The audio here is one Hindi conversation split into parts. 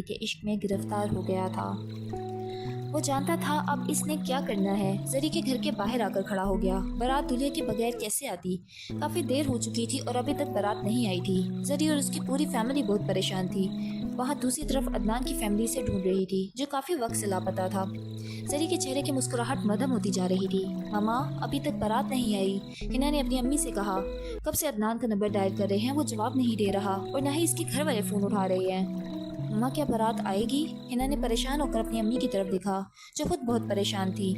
के इश्क में गिरफ्तार हो गया था। वो जानता था अब इसने क्या करना है। जरी के घर के बाहर आकर खड़ा हो गया। बारात दूल्हे के बगैर कैसे आती? काफी देर हो चुकी थी और अभी तक बारात नहीं आई थी। जरी और उसकी पूरी फैमिली बहुत परेशान थी। वहाँ दूसरी तरफ अदनान की फैमिली से ढूंढ रही थी, जो काफी वक्त से लापता था। जरी के चेहरे की मुस्कुराहट मदम होती जा रही थी। मामा, अभी तक बारात नहीं आई। हिना ने अपनी अम्मी से कहा। कब से अदनान का नंबर डायल कर रहे हैं, वो जवाब नहीं दे रहा और न ही इसके घर वाले फोन उठा रहे हैं। मम्मा, क्या बारात आएगी? हिना ने परेशान होकर अपनी अम्मी की तरफ देखा, जो खुद बहुत परेशान थी।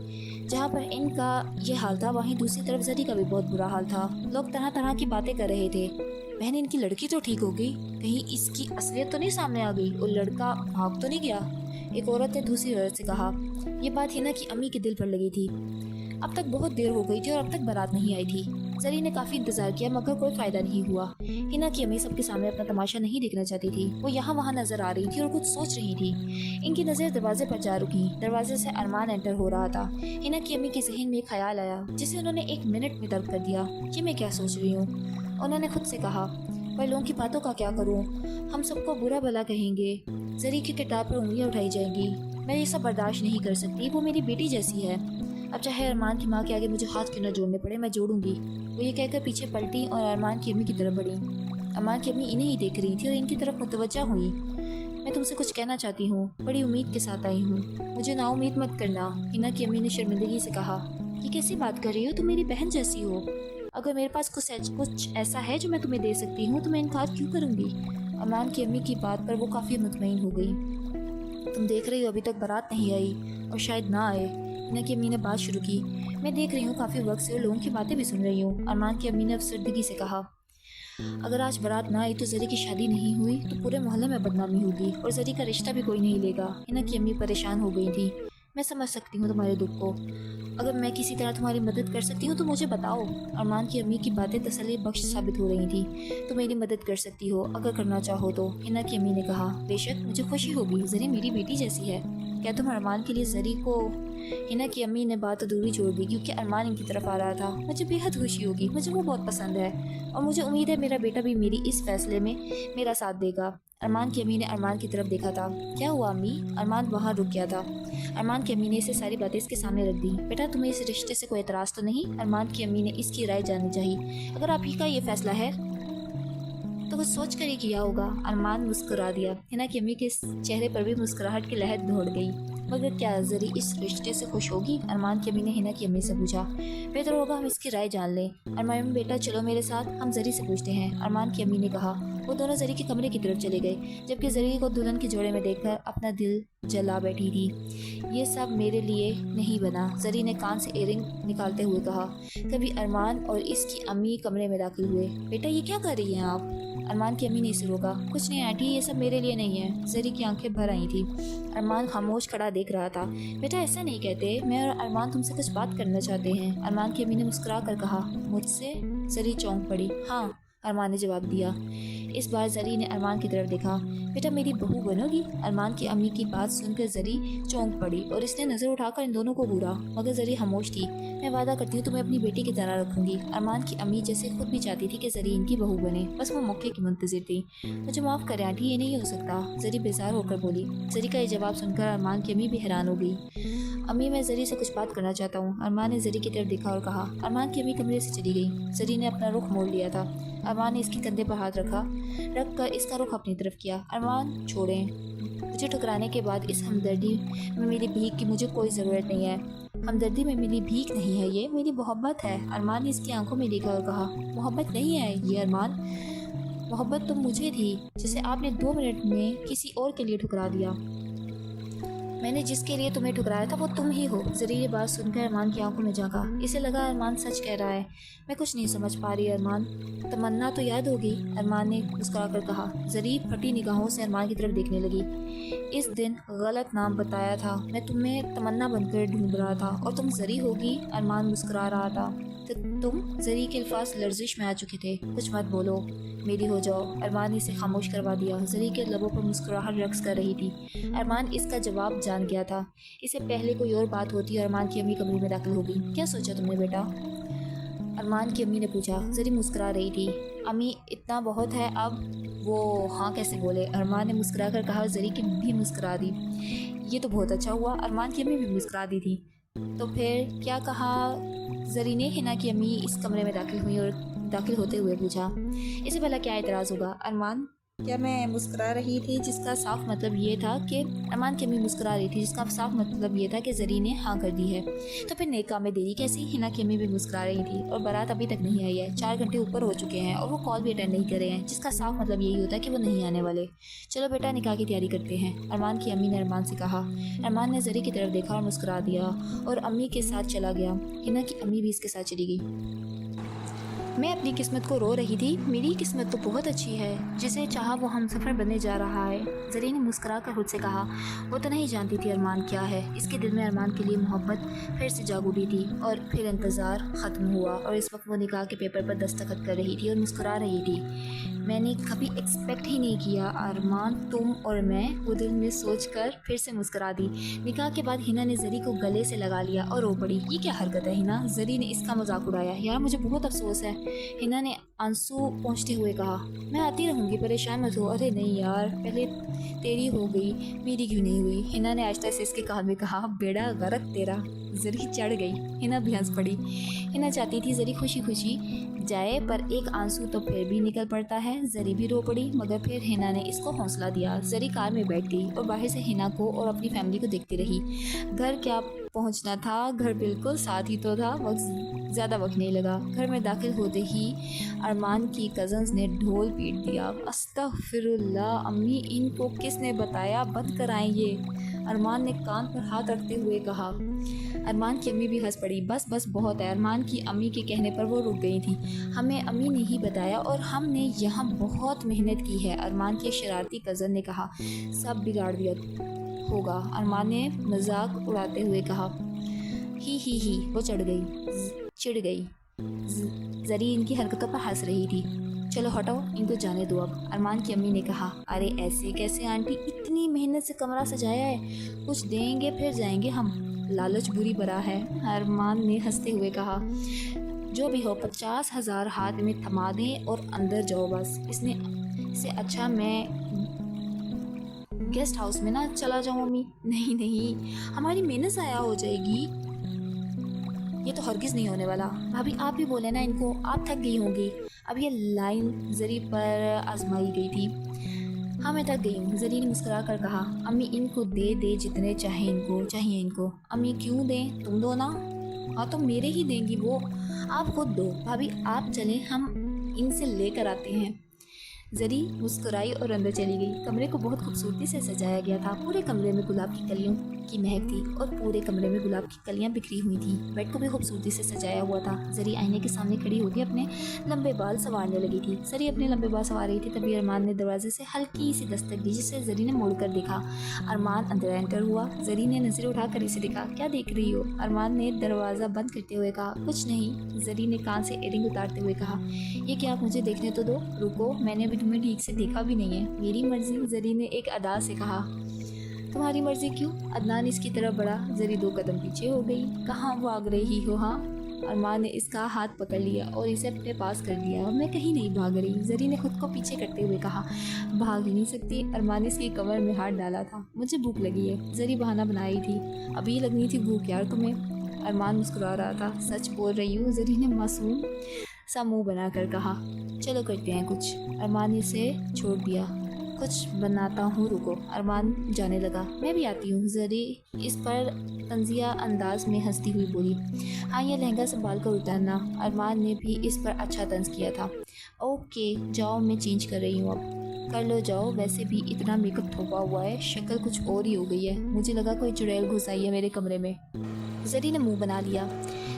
जहाँ पर इनका ये हाल था, वहीं दूसरी तरफ जरी का भी बहुत बुरा हाल था। लोग तरह तरह की बातें कर रहे थे। बहन, इनकी लड़की तो ठीक हो गई, कहीं इसकी असलियत तो नहीं सामने आ गई और लड़का भाग तो नहीं गया? एक औरत ने दूसरी औरत से कहा। ये बात हिना की अम्मी के दिल पर लगी थी। अब तक बहुत देर हो गई थी और अब तक बारात नहीं आई थी। जरी ने काफी इंतजार किया मगर कोई फायदा नहीं हुआ। हिना की अम्मी सबके सामने अपना तमाशा नहीं देखना चाहती थी। वो यहाँ वहाँ नजर आ रही थी और कुछ सोच रही थी। इनकी नजर दरवाजे पर जा रुकी। दरवाजे से अरमान एंटर हो रहा था। हिना की अम्मी के जहन में एक ख्याल आया, जिसे उन्होंने 1 मिनट में तर्क कर दिया। ये मैं क्या सोच रही हूँ? उन्होंने खुद से कहा, पर लोगों की बातों का क्या करूँ? हम सबको बुरा भला कहेंगे। जरी की किताब पर उंगलियां उठाई जाएंगी। मैं ये सब बर्दाश्त नहीं कर सकती। वो मेरी बेटी जैसी है। अब चाहे अरमान की माँ के आगे मुझे हाथ क्यों न जोड़ने पड़े, मैं जोड़ूंगी। वो ये कहकर पीछे पलटी और अरमान की अम्मी की तरफ बढ़ी। अरमान की अम्मी इन्हें ही देख रही थी और इनकी तरफ मुतवज्जा हुई। मैं तुमसे कुछ कहना चाहती हूँ, बड़ी उम्मीद के साथ आई हूँ। मुझे नाउम्मीद मत करना। हिना की अम्मी ने शर्मिंदगी से कहा। ये कैसी बात कर रही हो? तुम मेरी बहन जैसी हो। अगर मेरे पास कुछ ऐसा है जो मैं तुम्हें दे सकती हूँ तो मैं इनकार क्यों करूँगी? अरमान की अम्मी की बात पर वो काफ़ी मुतमईन हो गई। तुम देख रही हो अभी तक बारात नहीं आई और शायद ना आए। हिना की अम्मी ने बात शुरू की। मैं देख रही हूँ काफ़ी वक्त से और लोगों की बातें भी सुन रही हूँ। अरमान की अम्मी ने अफसरदगी से कहा। अगर आज बारात ना आई तो जरी की शादी नहीं हुई तो पूरे मोहल्ले में बदनामी होगी और जरी का रिश्ता भी कोई नहीं लेगा। हिना की अम्मी परेशान हो गई थी। मैं समझ सकती हूँ तुम्हारे दुख को। अगर मैं किसी तरह तुम्हारी मदद कर सकती हूँ तो मुझे बताओ। अरमान की अम्मी की बातें तसल्ली बख्श साबित हो रही थी। तुम मेरी मदद कर सकती हो अगर करना चाहो तो। हिना की अम्मी ने कहा। बेशक, मुझे खुशी होगी। जरी मेरी बेटी जैसी है। क्या तुम अरमान के लिए जरी को? हिना की अम्मी ने बात अधूरी छोड़ दी क्योंकि अरमान इनकी तरफ आ रहा था। मुझे बेहद खुशी होगी। मुझे वो बहुत पसंद है और मुझे उम्मीद है मेरा बेटा भी मेरी इस फैसले में मेरा साथ देगा। अरमान की अम्मी ने अरमान की तरफ देखा था। क्या हुआ अम्मी? अरमान वहाँ रुक गया था। अरमान की अम्मी ने इसे सारी बातें इसके सामने रख दी। बेटा, तुम्हें इस रिश्ते से कोई एतराज़ तो नहीं? अरमान की अम्मी ने इसकी राय जाननी चाहिए। अगर आप ही का ये फैसला है तो कुछ सोच कर ही किया होगा। अरमान मुस्कुरा दिया। हिना की अम्मी के चेहरे पर भी मुस्कुराहट की लहर दौड़ गई। मगर क्या जरी इस रिश्ते से खुश होगी? अरमान की अम्मी ने हिना की अम्मी से पूछा। बेहतर होगा हम इसकी राय जान लें। अरमान, बेटा चलो मेरे साथ, हम जरी से पूछते हैं। अरमान की अम्मी ने कहा। वो दोनों जरी के कमरे की तरफ चले गए, जबकि जरी को दुल्हन के जोड़े में देखकर अपना दिल जला बैठी थी। ये सब मेरे लिए नहीं बना, जरी ने कान से इयररिंग निकालते हुए कहा। तभी अरमान और इसकी अम्मी कमरे में दाखिल हुए। बेटा, ये क्या कर रही हैं आप? अरमान की अम्मी ने इसे रोका। कुछ नहीं आंटी, ये सब मेरे लिए नहीं है। जरी की आंखें भर आई थी। अरमान खामोश खड़ा देख रहा था। बेटा, ऐसा नहीं कहते। मैं और अरमान तुमसे कुछ बात करना चाहते हैं। अरमान की अम्मी ने मुस्कुरा कर कहा। मुझसे? जरी चौंक पड़ी। हाँ, अरमान ने जवाब दिया। इस बार जरी ने अरमान की तरफ देखा। बेटा, मेरी बहू बनोगी? अरमान की अम्मी की बात सुनकर जरी चौंक पड़ी और इसने नजर उठाकर इन दोनों को घूरा, मगर जरी खामोश थी। मैं वादा करती हूँ तुम्हें अपनी बेटी की तरह रखूंगी। अरमान की अम्मी जैसे खुद भी चाहती थी कि जरी इनकी बहू बने, बस वो मौके की मुंतजिर थी। मुझे माफ करें आंटी, ये नहीं हो सकता, जरी बेजार होकर बोली। जरी का ये जवाब सुनकर अरमान की अम्मी भी हैरान हो गई। अम्मी, मैं जरी से कुछ बात करना चाहता हूँ। अरमान ने जरी की तरफ देखा और कहा। अरमान की अम्मी कमरे से चली गई। जरी ने अपना रुख मोड़ लिया था। अरमान ने इसके कंधे पर हाथ रख कर इसका रुख अपनी तरफ किया। अरमान, छोड़ें। मुझे ठुकराने के बाद इस हमदर्दी में मेरी भीख की मुझे कोई ज़रूरत नहीं है। हमदर्दी में मेरी भीख नहीं है, ये मेरी मोहब्बत है। अरमान ने इसकी आंखों में देखा और कहा। मोहब्बत नहीं है ये अरमान। मोहब्बत तो मुझे थी जिसे आपने 2 मिनट में किसी और के लिए ठुकरा दिया। मैंने जिसके लिए तुम्हें ठुकराया था वो तुम ही हो। जरी ये बात सुनकर अरमान की आंखों में झांका। इसे लगा अरमान सच कह रहा है। मैं कुछ नहीं समझ पा रही अरमान। तमन्ना तो याद होगी, अरमान ने मुस्कुराकर कहा। जरी फटी निगाहों से अरमान की तरफ देखने लगी। इस दिन गलत नाम बताया था। मैं तुम्हें तमन्ना बनकर ढूंढ रहा था और तुम जरी होगी। अरमान मुस्कुरा रहा था। तो तुम? जरी के अल्फाज लर्जिश में आ चुके थे। कुछ मत बोलो, मेरी हो जाओ। अरमान ने इसे खामोश करवा दिया। जरी के लबों पर मुस्कुराहट रक्स कर रही थी। अरमान इसका जवाब जान गया था। इससे पहले कोई और बात होती और अरमान की अम्मी कमरे में दाखिल हो गई। क्या सोचा तुमने बेटा? अरमान की अम्मी ने पूछा। जरी मुस्कुरा रही थी। अम्मी इतना बहुत है अब। वो हाँ कैसे बोले। अरमान ने मुस्कुरा कर कहा। जरी की भी मुस्कुरा दी। ये तो बहुत अच्छा हुआ। अरमान की अम्मी भी मुस्कुरा दी थी। तो फिर क्या कहा जरी ने। हिना की अम्मी इस कमरे में दाखिल हुई और दाखिल होते हुए पूछा, इसे भला क्या एतराज़ होगा अरमान? क्या मैं मुस्कुरा रही थी जिसका साफ मतलब ये था कि अरमान की अम्मी मुस्कुरा रही थी जिसका साफ मतलब ये था कि जरी ने हाँ कर दी है। तो फिर नेक काम में देरी कैसी? हिना की अम्मी भी मुस्कुरा रही थी। और बारात अभी तक नहीं आई है। 4 घंटे ऊपर हो चुके हैं और वो कॉल भी अटेंड नहीं कर रहे हैं, जिसका साफ मतलब यही होता है कि वो नहीं आने वाले। चलो बेटा निकाह की तैयारी करते हैं, अरमान की अम्मी ने अरमान से कहा। अरमान ने जरी की तरफ देखा और मुस्कुरा दिया और अम्मी के साथ चला गया। हिना की अम्मी भी इसके साथ चली गई। मैं अपनी किस्मत को रो रही थी। मेरी किस्मत तो बहुत अच्छी है, जिसे चाहा वो हम सफ़र बनने जा रहा है। जरी ने मुस्कुरा कर खुद से कहा। वो तो नहीं जानती थी अरमान क्या है। इसके दिल में अरमान के लिए मोहब्बत फिर से जाग उठी थी। और फिर इंतज़ार ख़त्म हुआ और इस वक्त वो निकाह के पेपर पर दस्तखत कर रही थी और मुस्कुरा रही थी। मैंने कभी एक्सपेक्ट ही नहीं किया अरमान, तुम और मैं, वो दिल में सोच कर फिर से मुस्कुरा दी। निकाह के बाद हिना ने जरी को गले से लगा लिया और रो पड़ी। ये क्या हरकत है हिना? जरी ने इसका मजाक उड़ाया। यार मुझे बहुत अफसोस है, हिना ने आंसू पोंछते हुए कहा। मैं आती रहूँगी, परेशान मत हो। अरे नहीं यार, पहले तेरी हो गई, मेरी क्यों नहीं हुई? हिना ने आहिस्ता से इसके कान में कहा। बेड़ा गरक तेरा। जरी चढ़ गई। हिना भी हंस पड़ी। हिना चाहती थी जरी खुशी खुशी जाए, पर एक आंसू तो फिर भी निकल पड़ता है। जरी भी रो पड़ी, मगर फिर हिना ने इसको हौसला दिया। जरी कार में बैठ गई और बाहर से हिना को और अपनी फैमिली को देखती रही। घर क्या पहुंचना था, घर बिल्कुल साथ ही तो था। वक्त ज़्यादा वक्त नहीं लगा। घर में दाखिल होते ही अरमान की कज़न्स ने ढोल पीट दिया। अस्तगफिरुल्लाह, अम्मी इनको किसने बताया? बंद कराएं ये, अरमान ने कान पर हाथ रखते हुए कहा। अरमान की अम्मी भी हंस पड़ी। बस बस बहुत है। अरमान की अम्मी के कहने पर वो रुक गई थी। हमें अम्मी ने ही बताया और हमने यहाँ बहुत मेहनत की है, अरमान के शरारती कज़न ने कहा। सब बिगाड़ दिया होगा, अरमान ने मजाक उड़ाते हुए कहा। ही वो चिढ़ गई। जरी इनकी हरकतों पर हंस रही थी। चलो हटाओ, इनको जाने दो अब, अरमान की अम्मी ने कहा। अरे ऐसे कैसे आंटी, इतनी मेहनत से कमरा सजाया है, कुछ देंगे फिर जाएंगे हम, लालच बुरी बला है, अरमान ने हंसते हुए कहा। जो भी हो 50,000 हाथ में थमा दें और अंदर जाओ बस। इससे अच्छा मैं गेस्ट हाउस में ना चला जाऊँ अम्मी। नहीं, हमारी मेहनत ज़ाया हो जाएगी। ये तो हरगिज़ नहीं होने वाला। भाभी आप भी बोले ना इनको, आप थक गई होंगी। अब ये लाइन जरी पर आजमाई गई थी। हाँ मैं थक गई हूँ, जरी ने मुस्कुरा कर कहा। अम्मी इनको दे जितने चाहिए इनको। अम्मी क्यों दें, तुम दो ना। हाँ तो मेरे ही देंगी वो, आप खुद दो। भाभी आप चलें, हम इनसे लेकर आते हैं। जरी मुस्कुराई और अंदर चली गई। कमरे को बहुत खूबसूरती से सजाया गया था। पूरे कमरे में गुलाब की कलियों की महक थी और पूरे कमरे में गुलाब की कलियां बिखरी हुई थी। बेड को भी खूबसूरती से सजाया हुआ था। जरी आईने के सामने खड़ी होकर अपने लंबे बाल संवारने लगी थी। जरी अपने लंबे बाल संवार रही थी, तभी अरमान ने दरवाजे से हल्की सी दस्तक दी, जिसे जरी ने मुड़कर देखा। अरमान अंदर एंटर हुआ। जरी ने नजर उठाकर इसे देखा। क्या देख रही हो? अरमान ने दरवाज़ा बंद करते हुए कहा। कुछ नहीं, जरी ने कान से एयरिंग उतारते हुए कहा। ये क्या, आप मुझे देखने तो दो। रुको, मैंने अभी तुम्हें ठीक से देखा भी नहीं है। मेरी मर्जी, जरी ने एक अदा से कहा। तुम्हारी मर्जी क्यों? अदनान इसकी तरफ बढ़ा। जरी 2 कदम पीछे हो गई। कहाँ भाग रही हो? हाँ, अरमान ने इसका हाथ पकड़ लिया और इसे अपने पास कर लिया। मैं कहीं नहीं भाग रही, जरी ने खुद को पीछे करते हुए कहा। भाग ही नहीं सकती, अरमान ने इसकी कमर में हाथ डाला था। मुझे भूख लगी है, जरी बहाना बनाई थी। अभी लगनी थी भूख यार तुम्हें। अरमान मुस्कुरा रहा था। सच बोल रही हूँ, जरी ने मासूम सा मुंह बनाकर कहा। चलो करते हैं कुछ। अरमान ने इसे छोड़ दिया। कुछ बनाता हूँ, रुको। अरमान जाने लगा। मैं भी आती हूँ, जरी इस पर तंजिया अंदाज में हंसती हुई बोली। हाँ, ये लहंगा संभाल कर उतारना। अरमान ने भी इस पर अच्छा तंज किया था। ओके जाओ, मैं चेंज कर रही हूँ अब। कर लो जाओ, वैसे भी इतना मेकअप थोपा हुआ है, शक्ल कुछ और ही हो गई है। मुझे लगा कोई चुड़ैल घुस आई है मेरे कमरे में। जरी ने मुंह बना लिया।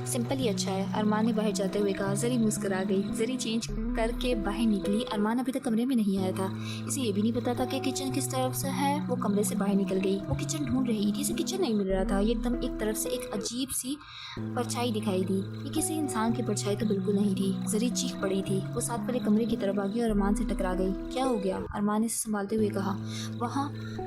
सिंपल ही अच्छा है, अरमान ने बाहर जाते हुए कहा। जरी मुस्कुरा गई। जरी चेंज करके बाहर निकली। अरमान अभी तक कमरे में नहीं आया था। इसे ये भी नहीं पता था कि किचन किस तरफ से है। वो कमरे से बाहर निकल गई। वो किचन ढूंढ रही थी, इसे किचन नहीं मिल रहा था। ये एकदम एक तरफ से एक अजीब सी परछाई दिखाई दी। ये किसी इंसान की परछाई तो बिल्कुल नहीं थी। जरी चीख पड़ी थी। वो साथ वाले कमरे की तरफ आ गई और अरमान से टकरा गई। क्या हो गया? अरमान ने इसे संभालते हुए कहा।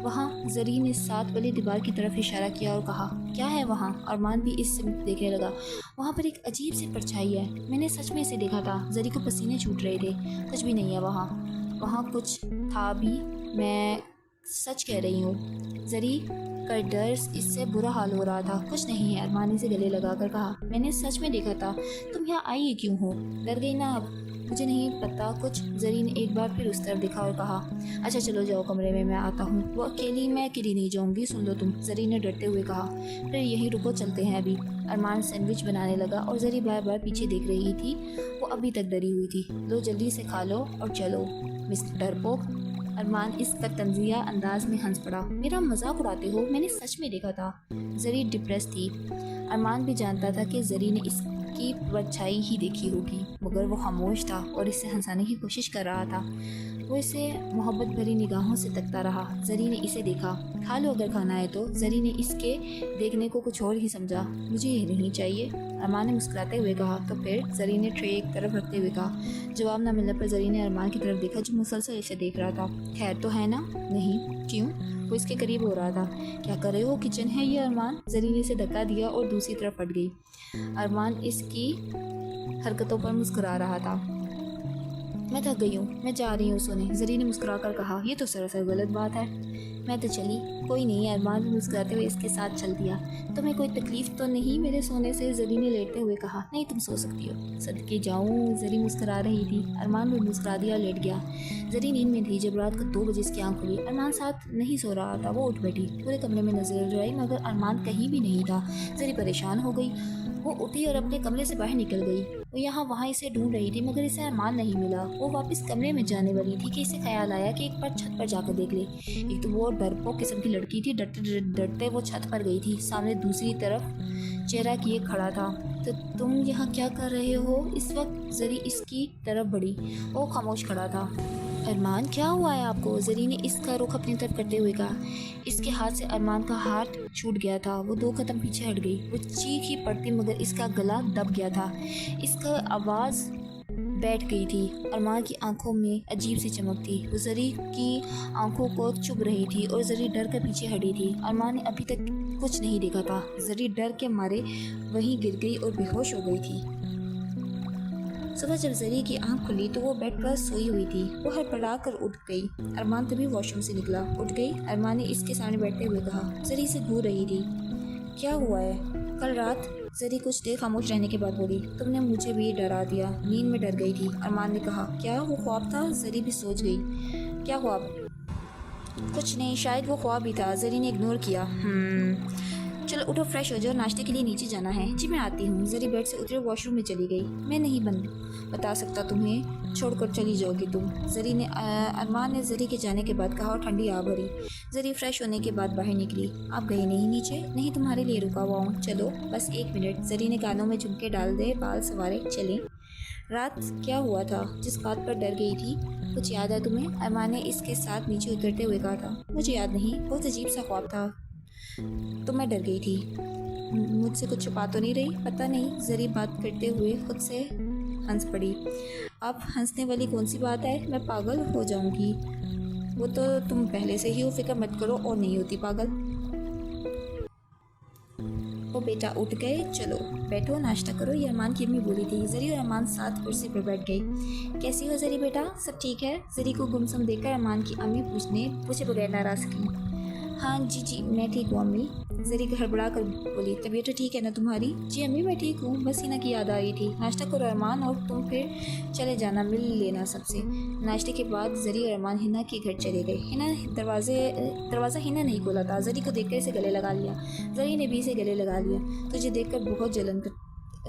वहाँ। जरी ने साथ वाली दीवार की तरफ इशारा किया और कहा। क्या है वहाँ? अरमान भी इससे देखने लगा। वहाँ पर एक अजीब सी परछाई है। मैंने सच में इसे देखा था। जरी को पसीने छूट रहे थे। कुछ भी नहीं है वहाँ। वहाँ कुछ था भी। मैं सच कह रही हूँ। जरी का डर इससे बुरा हाल हो रहा था। कुछ नहीं है, अरमान ने से गले लगाकर कहा। मैंने सच में देखा था। तुम यहाँ आई क्यों हो? डर गई ना अब? मुझे नहीं पता कुछ। जरी ने एक बार फिर उस तरफ देखा और कहा, अच्छा चलो जाओ कमरे में, मैं आता हूँ। मैं अकेली नहीं जाऊँगी, सुन लो तुम, जरी ने डरते हुए कहा। फिर यहीं रुको, चलते हैं अभी। अरमान सैंडविच बनाने लगा और जरी बार बार पीछे देख रही थी। वो अभी तक डरी हुई थी। लो जल्दी से खा लो और चलो मिस्टर डरपोक। अरमान इस पर तंजिया अंदाज में हंस पड़ा। मेरा मजाक उड़ाते हो? मैंने सच में देखा था। जरी डिप्रेस थी। अरमान भी जानता था कि जरी ने इसकी परछाई ही देखी होगी, मगर वो खामोश था और इसे हंसाने की कोशिश कर रहा था। वो इसे मोहब्बत भरी निगाहों से तकता रहा। जरी ने इसे देखा। खा लो अगर खाना है तो। जरी ने इसके देखने को कुछ और ही समझा। मुझे ये नहीं चाहिए, अरमान ने मुस्कुराते हुए कहा। तो फिर? जरी ने ट्रे एक तरफ रखते हुए कहा। जवाब न मिलने पर जरी ने अरमान की तरफ देखा, जो मुसलसल इसे देख रहा था। खैर तो है ना? नहीं। क्यों? वो इसके करीब हो रहा था। क्या कर रहे हो? किचन है ये अरमान। जरी ने इसे धक्का दिया और दूसरी तरफ हट गई। अरमान इसकी हरकतों पर मुस्कुरा रहा था। मैं थक गई हूँ, मैं जा रही हूँ सोने। जरी ने मुस्कुराकर कहा। ये तो सरासर गलत बात है। मैं तो चली। कोई नहीं, अरमान भी मुस्कुराते हुए इसके साथ चल दिया। तुम्हें कोई तकलीफ तो नहीं मेरे सोने से? जरी ने लेटते हुए कहा। नहीं, तुम सो सकती हो। सदके जाऊँ? जरी मुस्कुरा रही थी। अरमान भी मुस्कुरा दिया, लेट गया। जरी नींद में थी जब रात को 2 बजे इसकी आंख खुली। अरमान साथ नहीं सो रहा था। वो उठ बैठी, पूरे कमरे में नजर जुड़ाई, मगर अरमान कहीं भी नहीं था। जरी परेशान हो गई। वो उठी और अपने कमरे से बाहर निकल गई। वो यहाँ वहाँ इसे ढूंढ रही थी, मगर इसे अरमान नहीं मिला। वो वापस कमरे में जाने वाली थी कि इसे ख्याल आया कि एक बार छत पर जाकर देख ले। एक तो वो डरपोक किस्म की लड़की थी। डरते डरते वो छत पर गई थी। सामने दूसरी तरफ चेहरा किए खड़ा था। तो तुम यहाँ क्या कर रहे हो इस वक्त? जरी इसकी तरफ बढ़ी। वो खामोश खड़ा था। अरमान, क्या हुआ है आपको? जरी ने इसका रुख अपनी तरफ करते हुए कहा। इसके हाथ से अरमान का हाथ छूट गया था। वो 2 कदम पीछे हट गई। वो चीख ही पड़ती, मगर इसका गला दब गया था। इसका आवाज़ बैठ गई थी। अरमान की आंखों में अजीब सी चमक थी। वो जरी की आंखों को चुभ रही थी और जरी डर कर पीछे हटी थी। अरमान ने अभी तक कुछ नहीं देखा था। जरी डर के मारे वहीं गिर गई और बेहोश हो गई थी। सुबह जब जरी की आंख खुली तो वो बेड पर सोई हुई थी। वो हड़बड़ा कर उठ गई। अरमान तभी वॉशरूम से निकला। उठ गई? अरमान ने इसके सामने बैठते हुए कहा। जरी से घूर रही थी। क्या हुआ है? कल रात? जरी कुछ देर खामोश रहने के बाद बोली। तुमने मुझे भी डरा दिया। नींद में डर गई थी। अरमान ने कहा। क्या वो ख्वाब था? जरी भी सोच गई। क्या ख्वाब? कुछ नहीं, शायद वो ख्वाब ही था। जरी ने इग्नोर किया। चलो उठो, फ्रेश हो जाओ, नाश्ते के लिए नीचे जाना है। जी मैं आती हूँ। जरी बेड से उतरे वॉशरूम में चली गई। मैं नहीं बता सकता तुम्हें, छोड़कर चली जाओगी तुम। जरी ने अरमान ने जरी के जाने के बाद कहा और ठंडी आ भरी। जरी फ्रेश होने के बाद बाहर निकली। आप गई नहीं नीचे? नहीं, तुम्हारे लिए रुका हुआ हूँ। चलो बस 1 मिनट। जरी ने कानों में झुमके डाल दे, बाल संवारे। चलें। रात क्या हुआ था जिस बात पर डर गई थी? कुछ याद है तुम्हें? अरमान ने इसके साथ नीचे उतरते हुए कहा था। मुझे याद नहीं, बहुत अजीब सा ख्वाब था तो मैं डर गई थी। मुझसे कुछ छुपा तो नहीं रही? पता नहीं। जरी बात करते हुए खुद से हंस पड़ी। अब हंसने वाली कौन सी बात है? मैं पागल हो जाऊंगी। वो तो तुम पहले से ही हो, फिक्र मत करो, और नहीं होती पागल। ओ बेटा, उठ गए? चलो बैठो, नाश्ता करो, ये अरमान की अम्मी बोली थी। जरी और अरमान साथ कुर्सी पर बैठ गई। कैसी हो जरी बेटा? सब ठीक है? जरी को गुमसुम देखकर अरमान की अम्मी पूछे बगैर नाराज की। हाँ जी जी मैं ठीक हूँ अम्मी। जरी हड़बड़ा कर बोली। तबीयत तो ठीक है ना तुम्हारी? जी अम्मी मैं ठीक हूँ, बस हिना की याद आ रही थी। नाश्ता करो अरमान, और तुम फिर चले जाना, मिल लेना सबसे। नाश्ते के बाद जरी और अरमान हिना के घर चले गए। हिना दरवाज़ा हिना नहीं खोला था। जरी को देखकर इसे गले लगा लिया। जरी ने भी इसे गले लगा लिया। तुझे देखकर बहुत जलन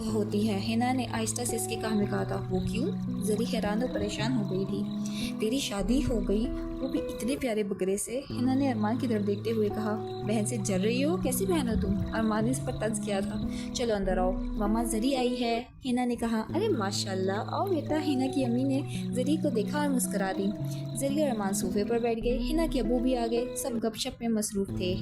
होती है, हिना ने आहिस्ता से इसके कान में कहा था। वो क्यों? जरी हैरान और परेशान हो गई थी। तेरी शादी हो गई, वो भी इतने प्यारे बकरे से? हिना ने अरमान की तरफ देखते हुए कहा। बहन से जल रही हो? कैसी बहन हो तुम? अरमान ने इस पर तंज किया था। चलो अंदर आओ, मामा जरी आई है, हिना ने कहा। अरे माशाल्लाह, आओ बेटा। हिना की अम्मी ने जरी को देखा और मुस्कुरा दी। जरी और अरमान सोफे पर बैठ गए। हिना के अबू भी आ गए। सब गपशप में मसरूफ थे।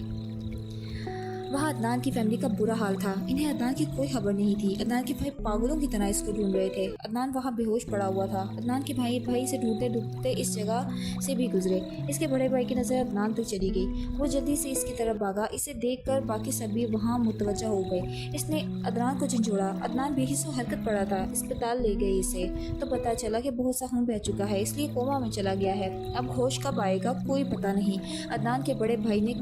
वहाँ अदनान की फैमिली का बुरा हाल था। इन्हें अदनान की कोई खबर नहीं थी। अदनान के भाई पागलों की तरह इसको ढूंढ रहे थे। अदनान वहाँ बेहोश पड़ा हुआ था। अदनान के भाई से ढूंढते ढूंढते इस जगह से भी गुजरे। इसके बड़े भाई की नज़र अदनान तक चली गई। वो जल्दी से इसकी तरफ भागा। इसे देखकर बाकी सभी वहाँ मुतवज्जा हो गए। इसने अदनान को झंझोड़ा। अदनान बेहिस्सो हरकत पड़ा था। अस्पताल ले गए इसे तो पता चला कि बहुत सा खून बह चुका है, इसलिए कोमा में चला गया है। अब होश कब आएगा कोई पता नहीं। अदनान के बड़े भाई ने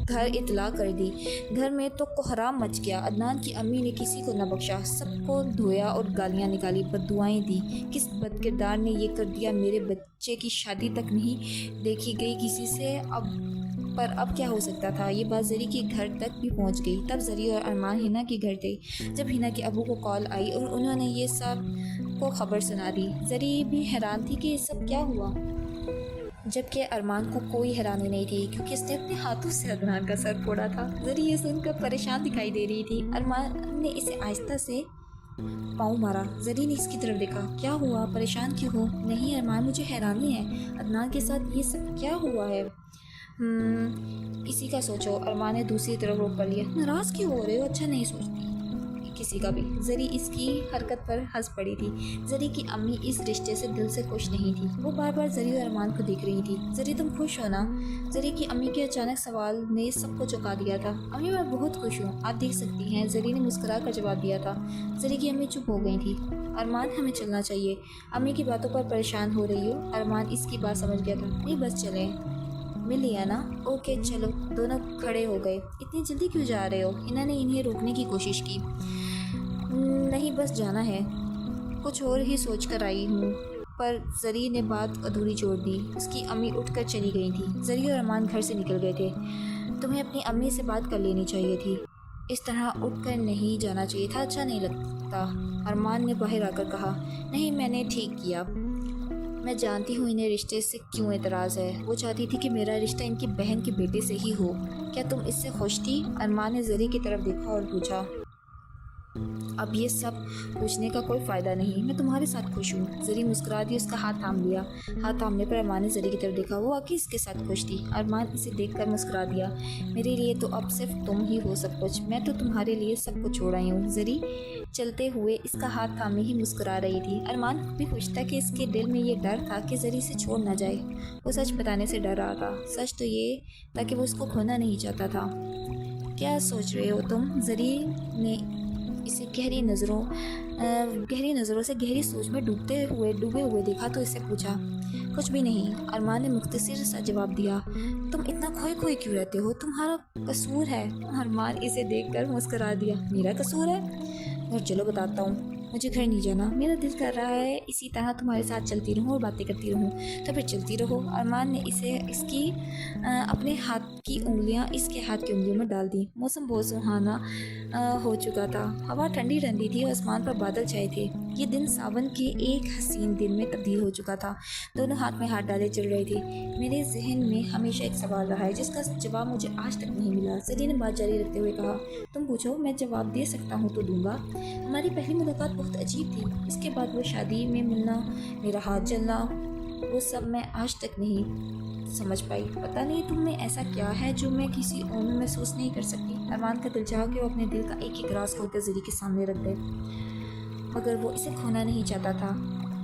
घर इतला कर दी। घर में तो कोहराम मच गया। अदनान की अम्मी ने किसी को न बख्शा, सबको धोया और गालियां निकाली, बददुआएं दी। किस बदकिरदार ने ये कर दिया, मेरे बच्चे की शादी तक नहीं देखी गई किसी से। अब क्या हो सकता था। ये बात जरी के घर तक भी पहुंच गई। तब जरी और अरमान हिना के घर थे। जब हिना के अबू को कॉल आई और उन्होंने ये सब को खबर सुना दी, जरी भी हैरान थी कि ये सब क्या हुआ, जबकि अरमान को कोई हैरानी नहीं थी क्योंकि इसने अपने हाथों से अदनान का सर फोड़ा था। जरी ये सुनकर परेशान दिखाई दे रही थी। अरमान ने इसे आहिस्ता से पाँव मारा। जरी ने इसकी तरफ देखा। क्या हुआ, परेशान क्यों हो? नहीं अरमान, मुझे हैरानी है, अदनान के साथ ये सब क्या हुआ है। इसी का सोचो। अरमान ने दूसरी तरफ रोक कर लिया। नाराज़ क्यों हो रहे हो? अच्छा नहीं सोचती किसी का भी। जरी इसकी हरकत पर हंस पड़ी थी। जरी की अम्मी इस रिश्ते से दिल से खुश नहीं थी। वो बार बार जरी और अरमान को देख रही थी। जरी तुम खुश हो ना? जरी की अम्मी के अचानक सवाल ने सबको चौंका दिया था। अम्मी मैं बहुत खुश हूँ, आप देख सकती हैं, जरी ने मुस्कुरा कर जवाब दिया था। जरी की अम्मी चुप हो गई थी। अरमान हमें चलना चाहिए। अम्मी की बातों पर परेशान हो रही हो? अरमान इसकी बात समझ गया था। नहीं बस चलें, मिल लिया ना? ओके चलो। दोनों खड़े हो गए। इतनी जल्दी क्यों जा रहे हो? इन्होंने इन्हें रोकने की कोशिश की। नहीं बस जाना है, कुछ और ही सोच कर आई हूँ। पर जरी ने बात अधूरी छोड़ दी। उसकी अम्मी उठकर चली गई थी। जरी और अरमान घर से निकल गए थे। तुम्हें अपनी अम्मी से बात कर लेनी चाहिए थी, इस तरह उठकर नहीं जाना चाहिए था, अच्छा नहीं लगता। अरमान ने बाहर आकर कहा। नहीं मैंने ठीक किया। मैं जानती हूँ इन्हें रिश्ते से क्यों एतराज़ है। वो चाहती थी कि मेरा रिश्ता इनकी बहन के बेटे से ही हो। क्या तुम इससे खुश थी? अरमान ने जरी की तरफ देखा और पूछा। अब ये सब पूछने का कोई फ़ायदा नहीं, मैं तुम्हारे साथ खुश हूँ। जरी मुस्कुरा दी। उसका हाथ थाम लिया। हाथ थामने पर अरमान ने जरी की तरफ देखा। वो वाकई इसके साथ खुश थी। अरमान इसे देखकर मुस्कुरा दिया। मेरे लिए तो अब सिर्फ तुम ही हो सब कुछ, मैं तो तुम्हारे लिए सब कुछ छोड़ आई हूँ। जरी चलते हुए इसका हाथ थामे ही मुस्कुरा रही थी। अरमान भी खुश था कि इसके दिल में ये डर था कि जरी से छोड़ ना जाए। वो सच बताने से डर रहा था। सच तो ये था कि वो उसको खोना नहीं चाहता था। क्या सोच रहे हो तुम? जरी ने इसे गहरी नज़रों से गहरी सोच में डूबे हुए देखा तो इससे पूछा। कुछ भी नहीं, अरमान ने मुख्तसर सा जवाब दिया। तुम इतना खोए क्यों रहते हो? तुम्हारा कसूर है। अरमान इसे देखकर मुस्कुरा दिया। मेरा कसूर है? घर चलो बताता हूँ। मुझे घर नहीं जाना, मेरा दिल कर रहा है इसी तरह तुम्हारे साथ चलती रहूँ और बातें करती रहूँ। तो फिर चलती रहो। अरमान ने अपने हाथ की उंगलियां इसके हाथ की उंगलियों में डाल दी। मौसम बहुत सुहाना हो चुका था। हवा ठंडी ठंडी थी और आसमान पर बादल छाए थे। ये दिन सावन के एक हसीन दिन में तब्दील हो चुका था। दोनों हाथ में हाथ डाले चल रहे थे। मेरे जहन में हमेशा एक सवाल रहा है जिसका जवाब मुझे आज तक नहीं मिला। जरी ने बात जारी रखते हुए कहा। तुम पूछो, मैं जवाब दे सकता हूँ तो दूंगा। हमारी पहली मुलाकात बहुत अजीब थी। इसके बाद वो शादी में मिलना, मेरा हाथ जलना, वो सब मैं आज तक नहीं समझ पाई। पता नहीं तुम में ऐसा क्या है जो मैं किसी और में महसूस नहीं कर सकती। अरमान का दिल चाहा कि वो अपने दिल का एक एक राज खोलकर जरी के सामने रख दे, मगर वो इसे खोना नहीं चाहता था।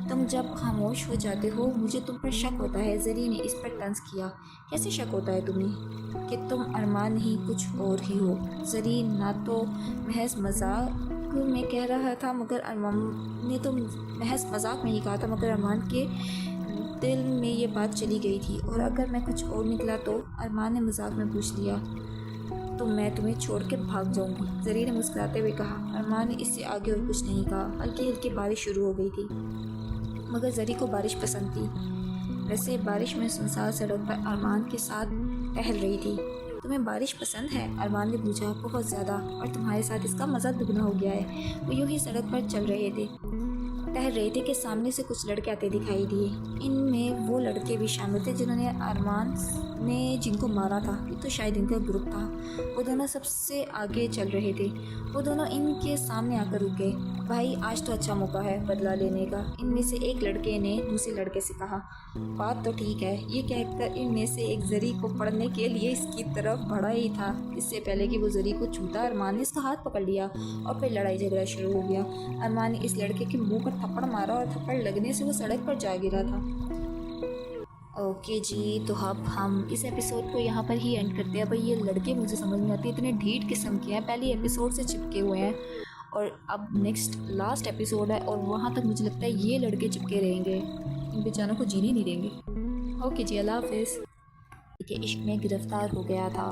तुम जब खामोश हो जाते हो मुझे तुम पर शक होता है। जरी ने इस पर तंज किया। कैसे शक होता है तुम्हें? कि तुम अरमान नहीं कुछ और ही हो। जरी ना तो महज मजाक में कह रहा था मगर अरमान ने तो महज मजाक में ही कहा था, मगर अरमान के दिल में ये बात चली गई थी। और अगर मैं कुछ और निकला तो? अरमान ने मजाक में पूछ लिया। तो मैं तुम्हें छोड़ के भाग जाऊंगी, जरी ने मुस्कुराते हुए कहा। अरमान ने इससे आगे और कुछ नहीं कहा। हल्की हल्की बारिश शुरू हो गई थी मगर जरी को बारिश पसंद थी। वैसे बारिश में सुनसान सड़क पर अरमान के साथ टहल रही थी। तुम्हें बारिश पसंद है? अरमान ने पूछा। बहुत ज़्यादा, और तुम्हारे साथ इसका मज़ा दुगना हो गया है। वो यूं ही सड़क पर टहल रहे थे कि सामने से कुछ लड़के आते दिखाई दिए। इनमें वो लड़के भी शामिल थे जिन्होंने अरमान ने जिनको मारा था ये तो शायद इनका ग्रुप था। वो दोनों सबसे आगे चल रहे थे। वो दोनों इनके सामने आकर रुके। भाई आज तो अच्छा मौका है बदला लेने का, इनमें से एक लड़के ने दूसरे लड़के से कहा। बात तो ठीक है, ये कहकर इनमें से एक जरी को पकड़ने के लिए इसकी तरफ बढ़ा ही था। इससे पहले कि वो जरी को छूता अरमान ने इसका हाथ पकड़ लिया और फिर लड़ाई झगड़ा शुरू हो गया। अरमान ने इस लड़के के मुंह पर थप्पड़ मारा और थप्पड़ लगने से वो सड़क पर जा गिरा था। ओके जी, तो अब हम इस एपिसोड को यहाँ पर ही एंड करते हैं। भाई ये लड़के मुझे समझ नहीं आते, इतने ढीठ किस्म के हैं, पहले एपिसोड से चिपके हुए हैं और अब नेक्स्ट लास्ट एपिसोड है और वहाँ तक मुझे लगता है ये लड़के चिपके रहेंगे, इन बेचारों को जीने नहीं देंगे। ओके जी, अल्लाह हाफिज़। के इश्क में गिरफ्तार हो गया था।